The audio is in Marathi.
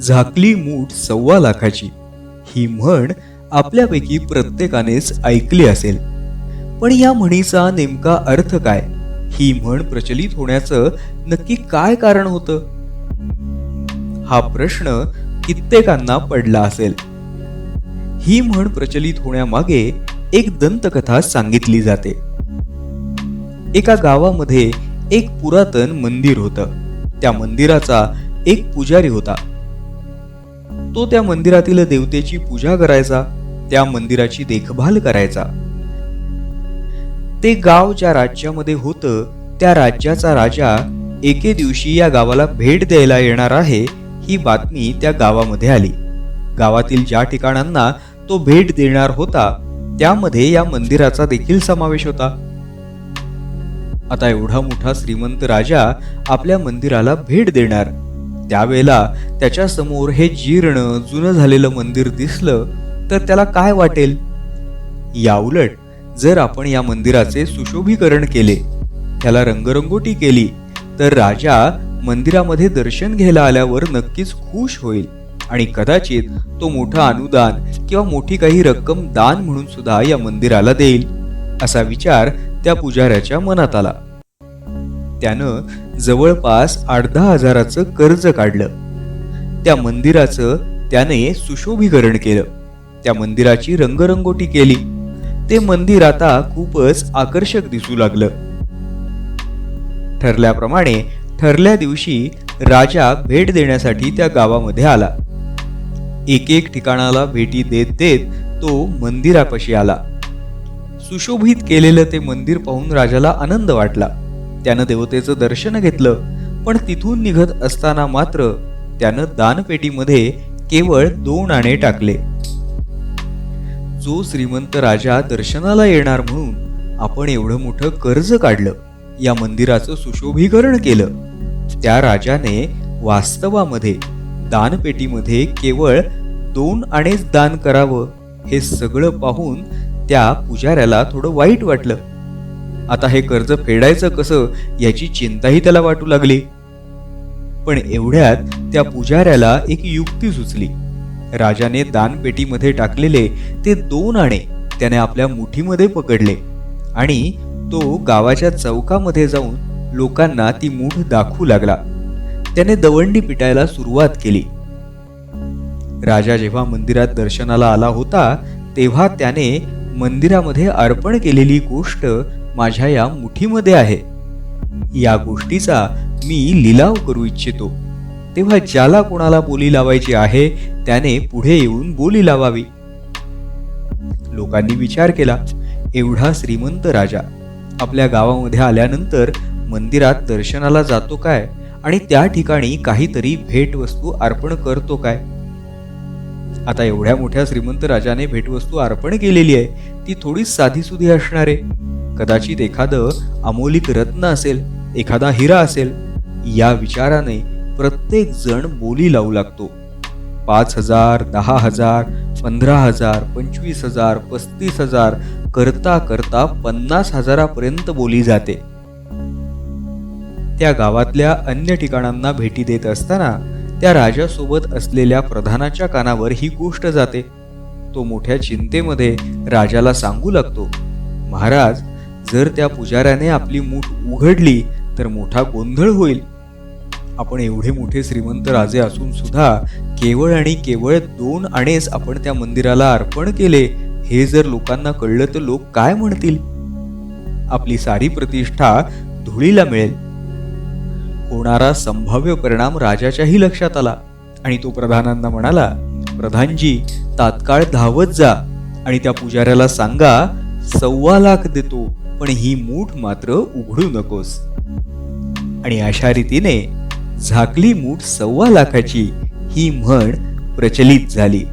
झाकली मूठ 1.25 लाखाची ही म्हण आपल्यापैकी प्रत्येकानेच ऐकली असेल. पण या म्हणीचा नेमका अर्थ काय? ही म्हण प्रचलित होण्याचं नक्की काय कारण होतं? हा प्रश्न कित्येकांना पडला असेल. ही म्हण प्रचलित होण्यामागे एक दंतकथा सांगितली जाते. एका गावामध्ये एक पुरातन मंदिर होतं. त्या मंदिराचा एक पुजारी होता. तो त्या मंदिरातील देवतेची पूजा करायचा, त्या मंदिराची देखभाल करायचा. ते गाव ज्या राज्यामध्ये होतं त्या राज्याचा राजा एके दिवशी या गावाला भेट द्यायला येणार आहे ही बातमी त्या गावामध्ये आली. गावातील ज्या ठिकाणांना तो भेट देणार होता त्यामध्ये या मंदिराचा देखील समावेश होता. आता एवढा मोठा श्रीमंत राजा आपल्या मंदिराला भेट देणार, त्यावेळेला त्याच्या समोर हे जीर्ण जुनं झालेलं मंदिर दिसलं तर त्याला काय वाटेल? याउलट जर आपण या मंदिराचे सुशोभीकरण केले, त्याला रंगरंगोटी केली, तर राजा मंदिरामध्ये दर्शन घ्यायला आल्यावर नक्कीच खुश होईल आणि कदाचित तो मोठा अनुदान किंवा मोठी काही रक्कम दान म्हणून सुद्धा या मंदिराला देईल, असा विचार त्या पुजाऱ्याच्या मनात आला. त्यानं जवळपास 8-10 हजाराचं कर्ज काढलं. त्या मंदिराचं त्याने सुशोभीकरण केलं. त्या मंदिराची रंगरंगोटी केली. ते मंदिर आता खूपच आकर्षक दिसू लागलं. ठरल्याप्रमाणे ठरल्या दिवशी राजा भेट देण्यासाठी त्या गावामध्ये आला. एक ठिकाणाला भेटी देत देत तो मंदिरापाशी आला. सुशोभित केलेलं ते मंदिर पाहून राजाला आनंद वाटला. त्यानं देवतेचं दर्शन घेतलं. पण तिथून निघत असताना मात्र त्यानं दानपेटीमध्ये केवळ 2 आणे टाकले. जो श्रीमंत राजा दर्शनाला येणार म्हणून आपण एवढं मोठं कर्ज काढलं, या मंदिराचं सुशोभीकरण केलं, त्या राजाने वास्तवामध्ये दानपेटीमध्ये केवळ 2 आणेच दान करावं हे सगळं पाहून त्या पुजाऱ्याला थोडं वाईट वाटलं. आता हे कर्ज फेडायचं कसं याची चिंताही त्याला वाटू लागली. पण एवढ्यात त्या पुजाऱ्याला एक युक्ती सुचली. राजाने दानपेटीमध्ये टाकलेले ते 2 आणे त्याने आपल्या मुठीमध्ये पकडले आणि तो गावाच्या चौकामध्ये जाऊन लोकांना ती मूठ दाखवू लागला. त्याने दवंडी पिटायला सुरुवात केली. राजा जेव्हा मंदिरात दर्शनाला आला होता तेव्हा त्याने मंदिरामध्ये अर्पण केलेली गोष्ट माझ्या या मुठीमध्ये आहे, या गोष्टीचा मी लिलाव करू इच्छितो. तेव्हा ज्याला कोणाला बोली लावायची आहे त्याने पुढे येऊन बोली लावावी. लोकांनी विचार केला, एवढा श्रीमंत राजा आपल्या गावामध्ये आल्यानंतर मंदिरात दर्शनाला जातो काय आणि त्या ठिकाणी काहीतरी भेटवस्तू अर्पण करतो काय? आता एवढ्या मोठ्या श्रीमंत राजाने भेटवस्तू अर्पण केलेली आहे, ती थोडी साधीसुधी असणार आहे. कदाचित एखादं अमोलिक रत्न असेल, एखादा हिरा असेल. या विचाराने प्रत्येक जण बोली लावू लागतो. 5,000, 10,000, 15,000, 25,000, 35,000 करता करता 50,000पर्यंत बोली जाते. त्या गावातल्या अन्य ठिकाणांना भेटी देत असताना त्या राजासोबत असलेल्या प्रधानाच्या कानावर ही गोष्ट जाते. तो मोठ्या चिंतेमध्ये राजाला सांगू लागतो, महाराज, जर त्या पुजाऱ्याने आपली मूठ उघडली तर मोठा गोंधळ होईल. आपण एवढे मोठे श्रीमंत राजे असून सुद्धा केवळ आणि केवळ 2 आणेच आपण त्या मंदिराला अर्पण केले हे जर लोकांना कळलं तर लोक काय म्हणतील? आपली सारी प्रतिष्ठा धुळीला मिळेल. होणारा संभाव्य परिणाम राजाच्याही लक्षात आला आणि तो प्रधानांना म्हणाला, प्रधानजी, तात्काळ धावत जा आणि त्या पुजाऱ्याला सांगा 1.25 लाख देतो, पण ही मूठ मात्र उघडू नकोस. आणि अशा रीतीने झाकली मूठ 1.25 लाखाची ही म्हण प्रचलित झाली.